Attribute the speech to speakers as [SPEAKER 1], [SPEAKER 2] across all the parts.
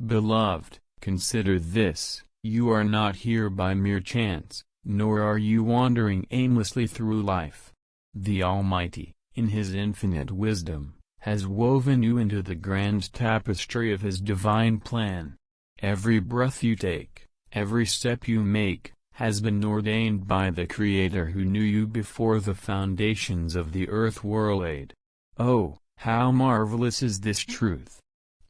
[SPEAKER 1] Beloved, consider this, you are not here by mere chance, nor are you wandering aimlessly through life. The Almighty, in His infinite wisdom, has woven you into the grand tapestry of His divine plan. Every breath you take, every step you make, has been ordained by the Creator who knew you before the foundations of the earth were laid. Oh, how marvelous is this truth!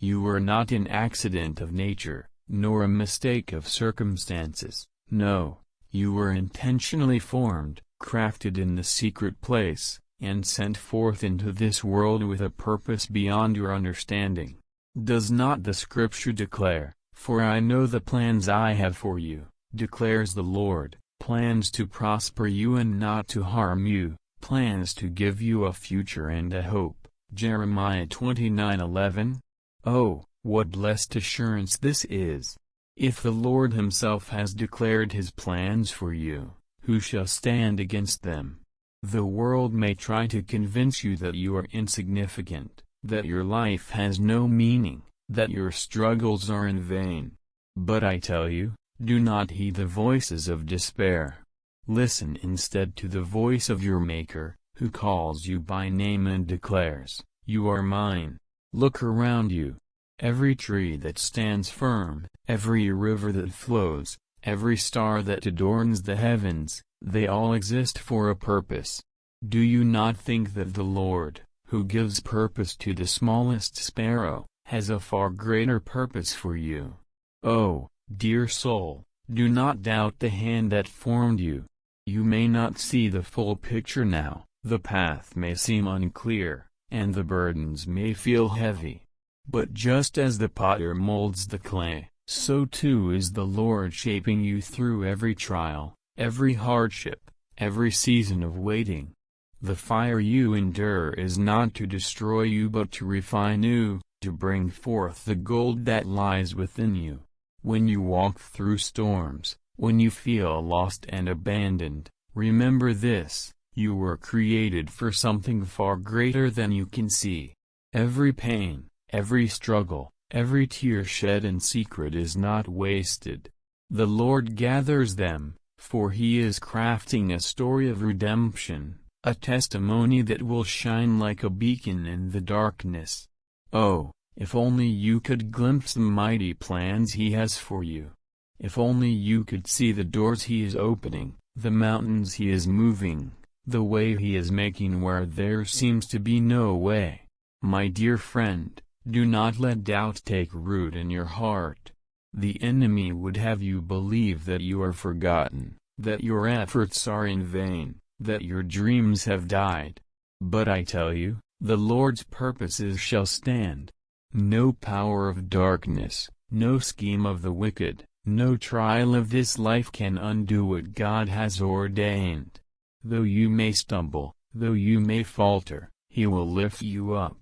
[SPEAKER 1] You were not an accident of nature, nor a mistake of circumstances. No, you were intentionally formed, crafted in the secret place, and sent forth into this world with a purpose beyond your understanding. Does not the Scripture declare, "For I know the plans I have for you, declares the Lord, plans to prosper you and not to harm you, plans to give you a future and a hope." Jeremiah 29:11. Oh, what blessed assurance this is! If the Lord Himself has declared His plans for you, who shall stand against them? The world may try to convince you that you are insignificant, that your life has no meaning, that your struggles are in vain. But I tell you, do not heed the voices of despair. Listen instead to the voice of your Maker, who calls you by name and declares, "You are mine." Look around you. Every tree that stands firm, every river that flows, every star that adorns the heavens, they all exist for a purpose. Do you not think that the Lord, who gives purpose to the smallest sparrow, has a far greater purpose for you? Oh, dear soul, do not doubt the hand that formed you. You may not see the full picture now, the path may seem unclear, and the burdens may feel heavy. But just as the potter molds the clay, so too is the Lord shaping you through every trial, every hardship, every season of waiting. The fire you endure is not to destroy you but to refine you, to bring forth the gold that lies within you. When you walk through storms, when you feel lost and abandoned, remember this: you were created for something far greater than you can see. Every pain, every struggle, every tear shed in secret is not wasted. The Lord gathers them, for He is crafting a story of redemption, a testimony that will shine like a beacon in the darkness. Oh, if only you could glimpse the mighty plans He has for you. If only you could see the doors He is opening, the mountains He is moving, the way He is making where there seems to be no way. My dear friend, do not let doubt take root in your heart. The enemy would have you believe that you are forgotten, that your efforts are in vain, that your dreams have died. But I tell you, the Lord's purposes shall stand. No power of darkness, no scheme of the wicked, no trial of this life can undo what God has ordained. Though you may stumble, though you may falter, He will lift you up.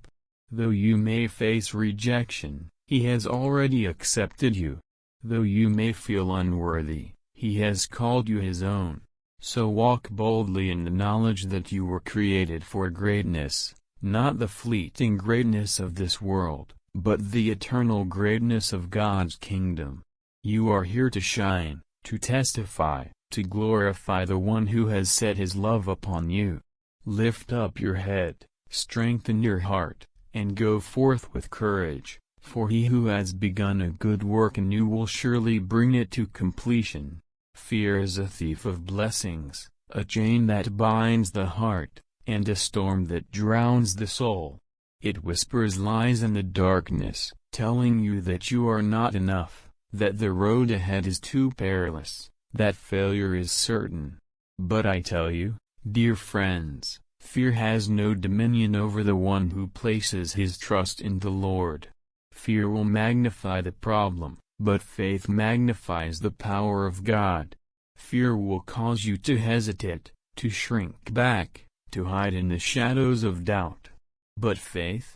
[SPEAKER 1] Though you may face rejection, He has already accepted you. Though you may feel unworthy, He has called you His own. So walk boldly in the knowledge that you were created for greatness, not the fleeting greatness of this world, but the eternal greatness of God's kingdom. You are here to shine, to testify, to glorify the One who has set His love upon you. Lift up your head, strengthen your heart, and go forth with courage, for He who has begun a good work in you will surely bring it to completion. Fear is a thief of blessings, a chain that binds the heart, and a storm that drowns the soul. It whispers lies in the darkness, telling you that you are not enough, that the road ahead is too perilous, that failure is certain. But I tell you, dear friends, fear has no dominion over the one who places his trust in the Lord. Fear will magnify the problem, but faith magnifies the power of God. Fear will cause you to hesitate, to shrink back, to hide in the shadows of doubt. But faith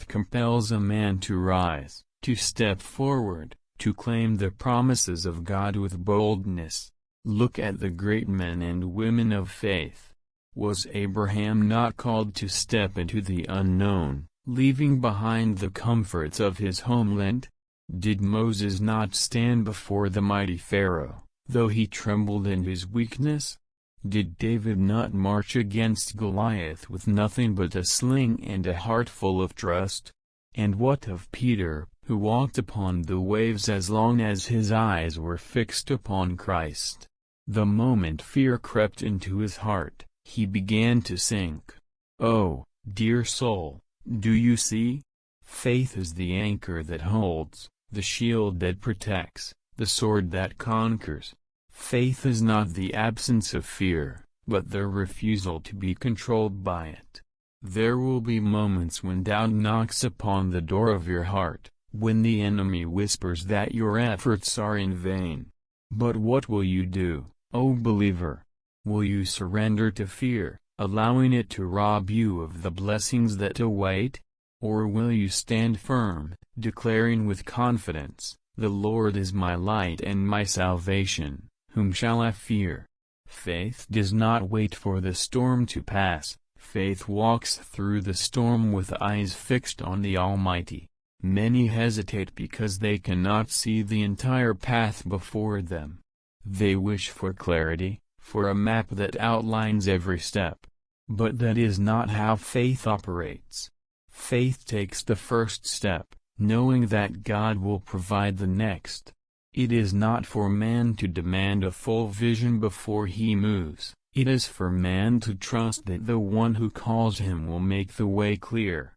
[SPEAKER 1] compels a man to rise, to step forward, to claim the promises of God with boldness. Look at the great men and women of faith. Was Abraham not called to step into the unknown, leaving behind the comforts of his homeland? Did Moses not stand before the mighty Pharaoh, though he trembled in his weakness? Did David not march against Goliath with nothing but a sling and a heart full of trust? And what of Peter, who walked upon the waves as long as his eyes were fixed upon Christ? The moment fear crept into his heart, he began to sink. Oh, dear soul, do you see? Faith is the anchor that holds, the shield that protects, the sword that conquers. Faith is not the absence of fear, but the refusal to be controlled by it. There will be moments when doubt knocks upon the door of your heart, when the enemy whispers that your efforts are in vain. But what will you do, O believer? Will you surrender to fear, allowing it to rob you of the blessings that await? Or will you stand firm, declaring with confidence, "The Lord is my light and my salvation, whom shall I fear?" Faith does not wait for the storm to pass, faith walks through the storm with eyes fixed on the Almighty. Many hesitate because they cannot see the entire path before them. They wish for clarity, for a map that outlines every step. But that is not how faith operates. Faith takes the first step, knowing that God will provide the next. It is not for man to demand a full vision before he moves, it is for man to trust that the one who calls him will make the way clear.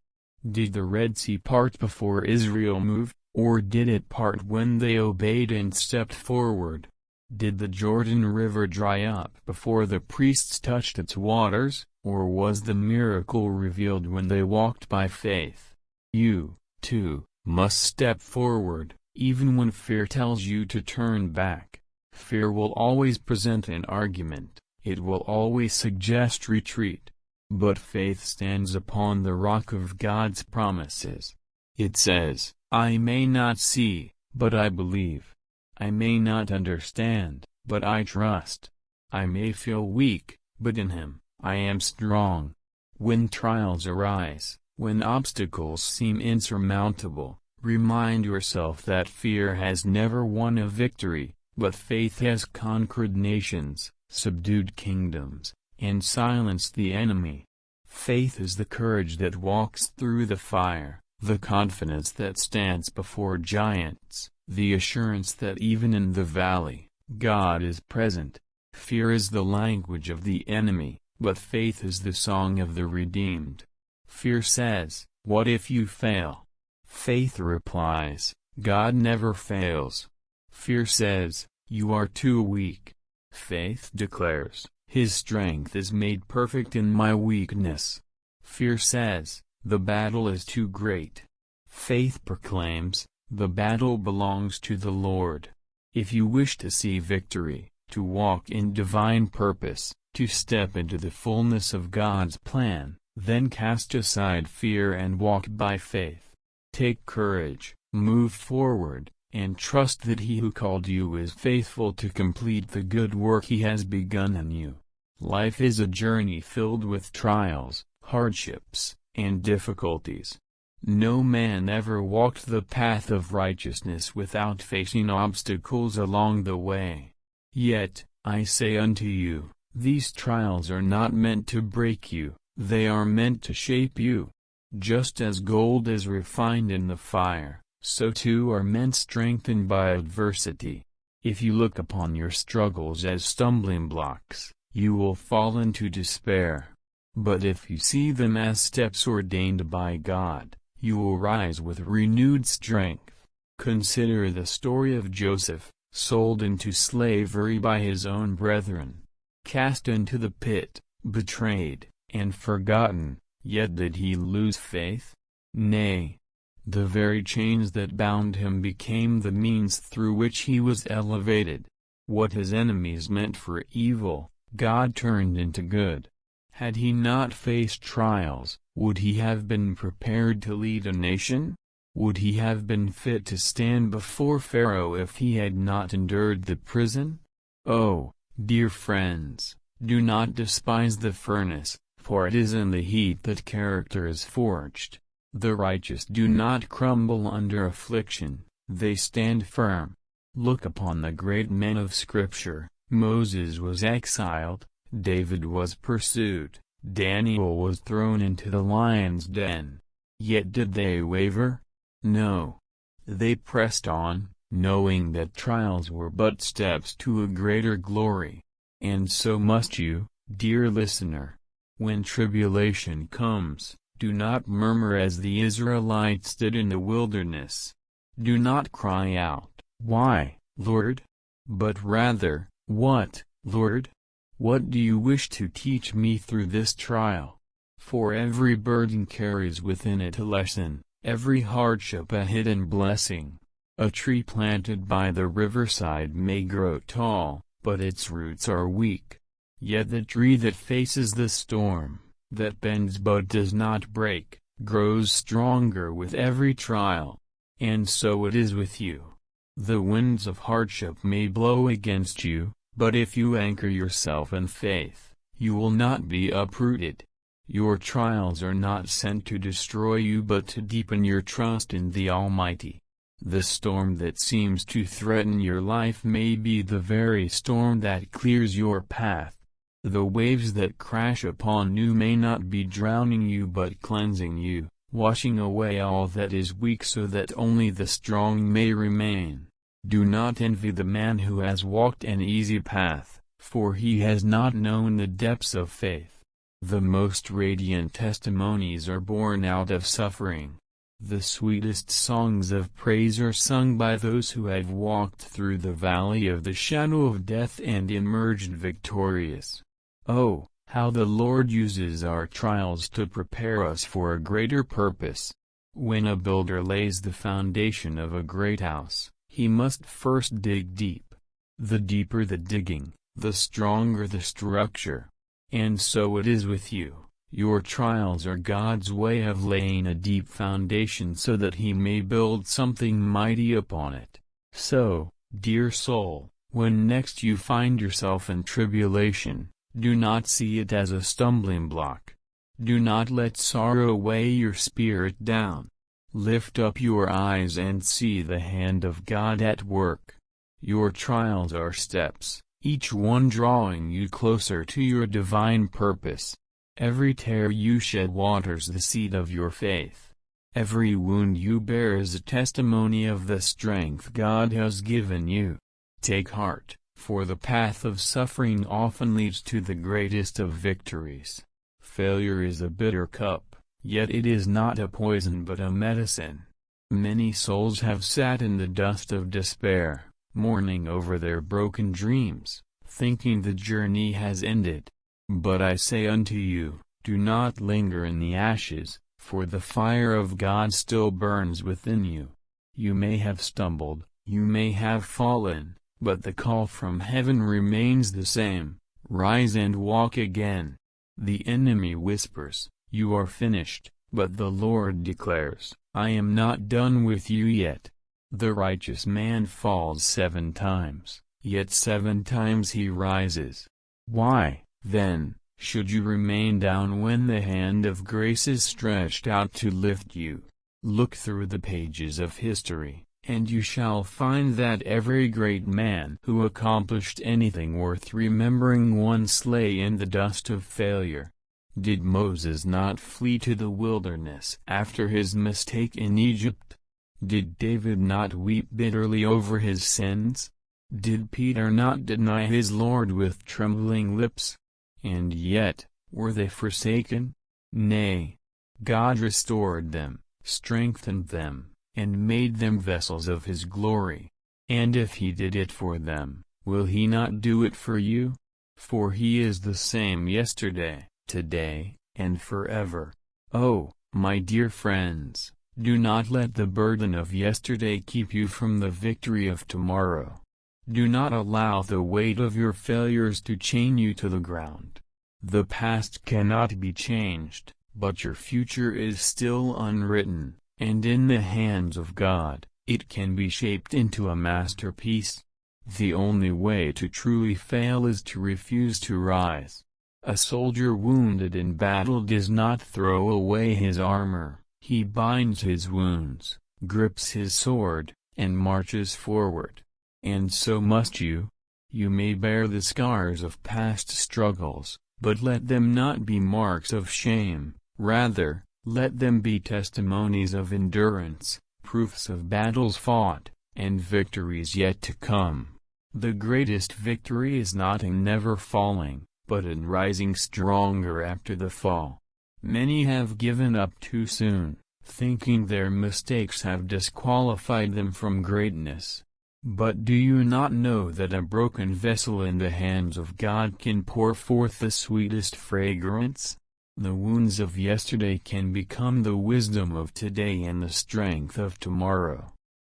[SPEAKER 1] Did the Red Sea part before Israel moved, or did it part when they obeyed and stepped forward? Did the Jordan River dry up before the priests touched its waters, or was the miracle revealed when they walked by faith? You, too, must step forward, even when fear tells you to turn back. Fear will always present an argument, it will always suggest retreat. But faith stands upon the rock of God's promises. It says, "I may not see, but I believe. I may not understand, but I trust. I may feel weak, but in Him, I am strong." When trials arise, when obstacles seem insurmountable, remind yourself that fear has never won a victory, but faith has conquered nations, subdued kingdoms, and silenced the enemy. Faith is the courage that walks through the fire, the confidence that stands before giants, the assurance that even in the valley, God is present. Fear is the language of the enemy, but faith is the song of the redeemed. Fear says, "What if you fail?" Faith replies, "God never fails." Fear says, "You are too weak." Faith declares, "His strength is made perfect in my weakness." Fear says, "The battle is too great." Faith proclaims, "The battle belongs to the Lord." If you wish to see victory, to walk in divine purpose, to step into the fullness of God's plan, then cast aside fear and walk by faith. Take courage, move forward, and trust that He who called you is faithful to complete the good work He has begun in you. Life is a journey filled with trials, hardships, and difficulties. No man ever walked the path of righteousness without facing obstacles along the way. Yet, I say unto you, these trials are not meant to break you, they are meant to shape you. Just as gold is refined in the fire, so too are men strengthened by adversity. If you look upon your struggles as stumbling blocks, you will fall into despair. But if you see them as steps ordained by God, you will rise with renewed strength. Consider the story of Joseph, sold into slavery by his own brethren, cast into the pit, betrayed, and forgotten, yet did he lose faith? Nay. The very chains that bound him became the means through which he was elevated. What his enemies meant for evil, God turned into good. Had he not faced trials, would he have been prepared to lead a nation? Would he have been fit to stand before Pharaoh if he had not endured the prison? Oh, dear friends, do not despise the furnace, for it is in the heat that character is forged. The righteous do not crumble under affliction, they stand firm. Look upon the great men of Scripture. Moses was exiled, David was pursued, Daniel was thrown into the lion's den. Yet did they waver? No. They pressed on, knowing that trials were but steps to a greater glory. And so must you, dear listener. When tribulation comes, do not murmur as the Israelites did in the wilderness. Do not cry out, "Why, Lord?" But rather, "What, Lord? What do you wish to teach me through this trial?" For every burden carries within it a lesson, every hardship a hidden blessing. A tree planted by the riverside may grow tall, but its roots are weak. Yet the tree that faces the storm, that bends but does not break, grows stronger with every trial. And so it is with you. The winds of hardship may blow against you, but if you anchor yourself in faith, you will not be uprooted. Your trials are not sent to destroy you but to deepen your trust in the Almighty. The storm that seems to threaten your life may be the very storm that clears your path. The waves that crash upon you may not be drowning you but cleansing you, washing away all that is weak so that only the strong may remain. Do not envy the man who has walked an easy path, for he has not known the depths of faith. The most radiant testimonies are born out of suffering. The sweetest songs of praise are sung by those who have walked through the valley of the shadow of death and emerged victorious. Oh, how the Lord uses our trials to prepare us for a greater purpose. When a builder lays the foundation of a great house, he must first dig deep. The deeper the digging, the stronger the structure. And so it is with you. Your trials are God's way of laying a deep foundation so that He may build something mighty upon it. So, dear soul, when next you find yourself in tribulation, do not see it as a stumbling block. Do not let sorrow weigh your spirit down. Lift up your eyes and see the hand of God at work. Your trials are steps, each one drawing you closer to your divine purpose. Every tear you shed waters the seed of your faith. Every wound you bear is a testimony of the strength God has given you. Take heart, for the path of suffering often leads to the greatest of victories. Failure is a bitter cup, yet it is not a poison but a medicine. Many souls have sat in the dust of despair, mourning over their broken dreams, thinking the journey has ended. But I say unto you, do not linger in the ashes, for the fire of God still burns within you. You may have stumbled, you may have fallen, but the call from heaven remains the same, rise and walk again. The enemy whispers, you are finished, but the Lord declares, I am not done with you yet. The righteous man falls 7 times, yet 7 times he rises. Why, then, should you remain down when the hand of grace is stretched out to lift you? Look through the pages of history, and you shall find that every great man who accomplished anything worth remembering once lay in the dust of failure. Did Moses not flee to the wilderness after his mistake in Egypt? Did David not weep bitterly over his sins? Did Peter not deny his Lord with trembling lips? And yet, were they forsaken? Nay. God restored them, strengthened them, and made them vessels of His glory. And if He did it for them, will He not do it for you? For He is the same yesterday, today, and forever. Oh, my dear friends, do not let the burden of yesterday keep you from the victory of tomorrow. Do not allow the weight of your failures to chain you to the ground. The past cannot be changed, but your future is still unwritten, and in the hands of God, it can be shaped into a masterpiece. The only way to truly fail is to refuse to rise. A soldier wounded in battle does not throw away his armor, he binds his wounds, grips his sword, and marches forward. And so must you. You may bear the scars of past struggles, but let them not be marks of shame, rather, let them be testimonies of endurance, proofs of battles fought, and victories yet to come. The greatest victory is not in never falling, but in rising stronger after the fall. Many have given up too soon, thinking their mistakes have disqualified them from greatness. But do you not know that a broken vessel in the hands of God can pour forth the sweetest fragrance? The wounds of yesterday can become the wisdom of today and the strength of tomorrow.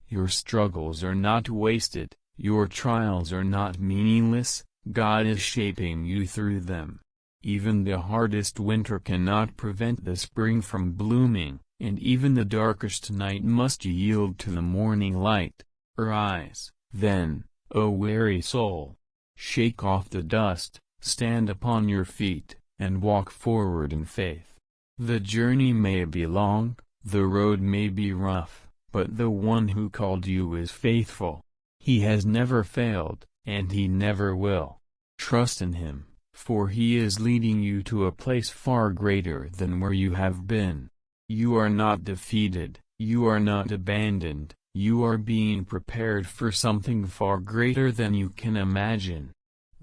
[SPEAKER 1] Your struggles are not wasted, your trials are not meaningless, God is shaping you through them. Even the hardest winter cannot prevent the spring from blooming, and even the darkest night must yield to the morning light. Arise, then, O weary soul. Shake off the dust, stand upon your feet, and walk forward in faith. The journey may be long, the road may be rough, but the one who called you is faithful. He has never failed, and he never will. Trust in him, for he is leading you to a place far greater than where you have been. You are not defeated, you are not abandoned. You are being prepared for something far greater than you can imagine.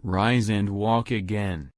[SPEAKER 1] Rise and walk again.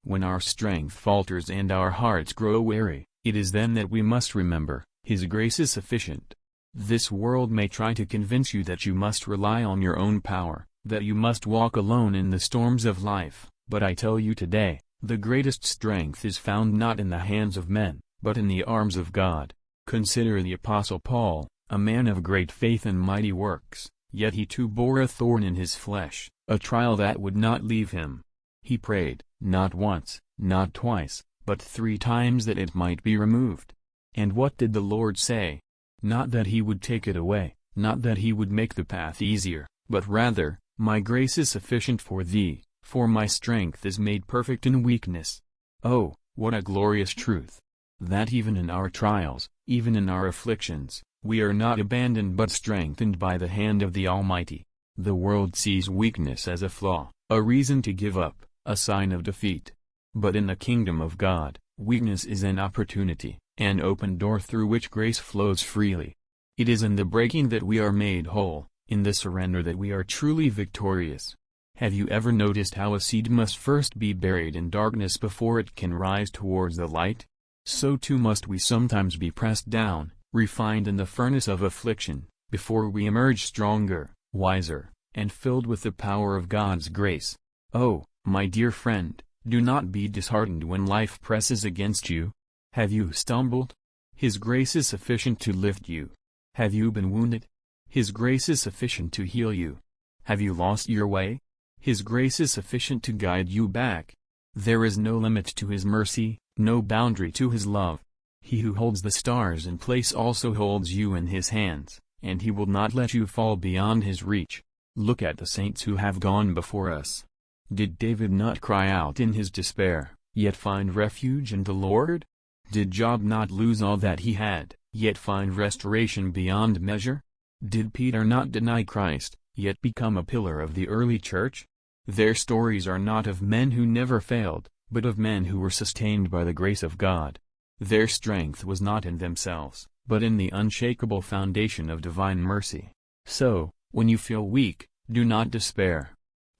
[SPEAKER 1] When our strength falters and our hearts grow weary, it is then that we must remember, His grace is sufficient. This world may try to convince you that you must rely on your own power, that you must walk alone in the storms of life, but I tell you today, the greatest strength is found not in the hands of men, but in the arms of God. Consider the Apostle Paul, a man of great faith and mighty works, yet he too bore a thorn in his flesh, a trial that would not leave him. He prayed, not once, not twice, but 3 times that it might be removed. And what did the Lord say? Not that he would take it away, not that he would make the path easier, but rather, my grace is sufficient for thee, for my strength is made perfect in weakness. Oh, what a glorious truth! That even in our trials, even in our afflictions, we are not abandoned but strengthened by the hand of the Almighty. The world sees weakness as a flaw, a reason to give up, a sign of defeat. But in the kingdom of God, weakness is an opportunity, an open door through which grace flows freely. It is in the breaking that we are made whole, in the surrender that we are truly victorious. Have you ever noticed how a seed must first be buried in darkness before it can rise towards the light? So too must we sometimes be pressed down, refined in the furnace of affliction, before we emerge stronger, wiser, and filled with the power of God's grace. Oh, my dear friend, do not be disheartened when life presses against you. Have you stumbled? His grace is sufficient to lift you. Have you been wounded? His grace is sufficient to heal you. Have you lost your way? His grace is sufficient to guide you back. There is no limit to His mercy, no boundary to His love. He who holds the stars in place also holds you in His hands, and He will not let you fall beyond His reach. Look at the saints who have gone before us. Did David not cry out in his despair, yet find refuge in the Lord? Did Job not lose all that he had, yet find restoration beyond measure? Did Peter not deny Christ, yet become a pillar of the early church? Their stories are not of men who never failed, but of men who were sustained by the grace of God. Their strength was not in themselves, but in the unshakable foundation of divine mercy. So, when you feel weak, do not despair.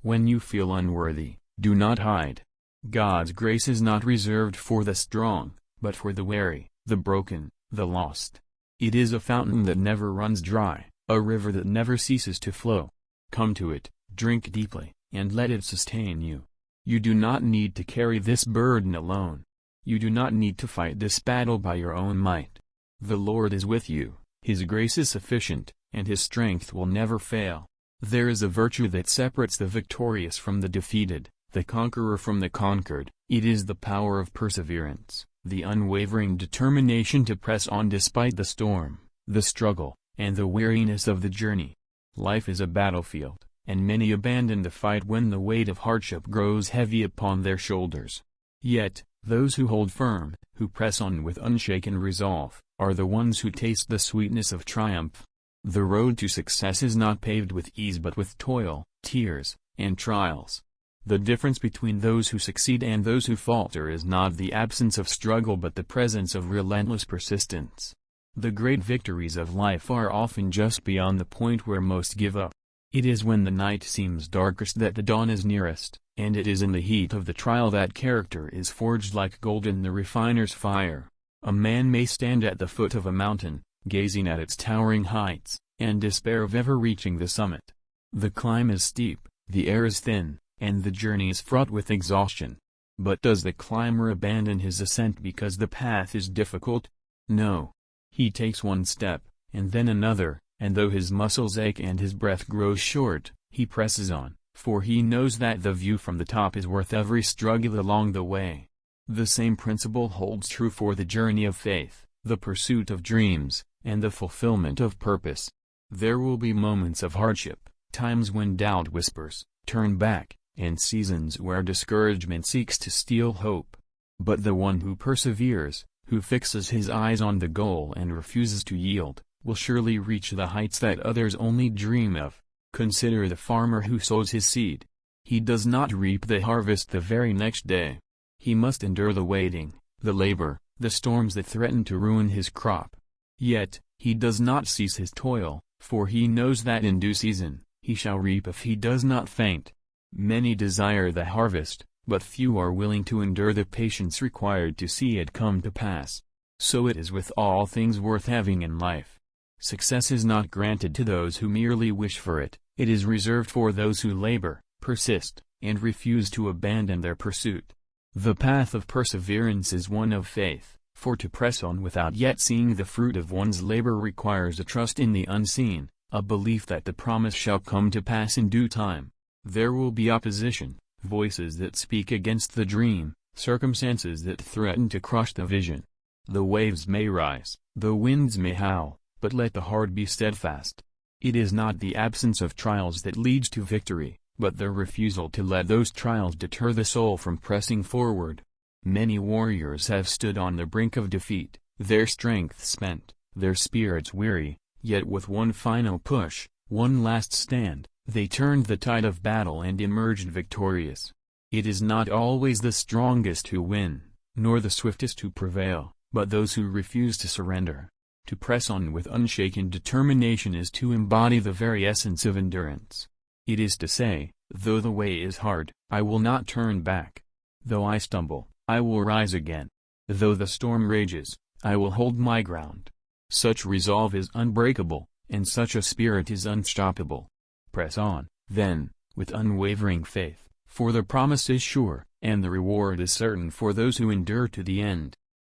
[SPEAKER 1] When you feel unworthy, do not hide. God's grace is not reserved for the strong, but for the weary, the broken, the lost. It is a fountain that never runs dry, a river that never ceases to flow. Come to it, drink deeply, and let it sustain you. You do not need to carry this burden alone. You do not need to fight this battle by your own might. The Lord is with you, His grace is sufficient, and His strength will never fail. There is a virtue that separates the victorious from the defeated, the conqueror from the conquered. It is the power of perseverance, the unwavering determination to press on despite the storm, the struggle, and the weariness of the journey. Life is a battlefield, and many abandon the fight when the weight of hardship grows heavy upon their shoulders. Yet, those who hold firm, who press on with unshaken resolve, are the ones who taste the sweetness of triumph. The road to success is not paved with ease but with toil, tears, and trials. The difference between those who succeed and those who falter is not the absence of struggle but the presence of relentless persistence. The great victories of life are often just beyond the point where most give up. It is when the night seems darkest that the dawn is nearest, and it is in the heat of the trial that character is forged like gold in the refiner's fire. A man may stand at the foot of a mountain, gazing at its towering heights, and despair of ever reaching the summit. The climb is steep, the air is thin, and the journey is fraught with exhaustion. But does the climber abandon his ascent because the path is difficult? No. He takes one step, and then another, and though his muscles ache and his breath grows short, he presses on, for he knows that the view from the top is worth every struggle along the way. The same principle holds true for the journey of faith, the pursuit of dreams, and the fulfillment of purpose. There will be moments of hardship, times when doubt whispers, "Turn back," and seasons where discouragement seeks to steal hope. But the one who perseveres, who fixes his eyes on the goal and refuses to yield, will surely reach the heights that others only dream of. Consider the farmer who sows his seed. He does not reap the harvest the very next day. He must endure the waiting, the labor, the storms that threaten to ruin his crop. Yet, he does not cease his toil, for he knows that in due season, he shall reap if he does not faint. Many desire the harvest, but few are willing to endure the patience required to see it come to pass. So it is with all things worth having in life. Success is not granted to those who merely wish for it, it is reserved for those who labor, persist, and refuse to abandon their pursuit. The path of perseverance is one of faith, for to press on without yet seeing the fruit of one's labor requires a trust in the unseen, a belief that the promise shall come to pass in due time. There will be opposition, voices that speak against the dream, circumstances that threaten to crush the vision. The waves may rise, the winds may howl, but let the heart be steadfast. It is not the absence of trials that leads to victory, but the refusal to let those trials deter the soul from pressing forward. Many warriors have stood on the brink of defeat, their strength spent, their spirits weary, yet with one final push, one last stand, they turned the tide of battle and emerged victorious. It is not always the strongest who win, nor the swiftest who prevail, but those who refuse to surrender. To press on with unshaken determination is to embody the very essence of endurance. It is to say, though the way is hard, I will not turn back. Though I stumble, I will rise again. Though the storm rages, I will hold my ground. Such resolve is unbreakable, and such a spirit is unstoppable. Press on, then, with unwavering faith, for the promise is sure, and the reward is certain for those who endure to the end.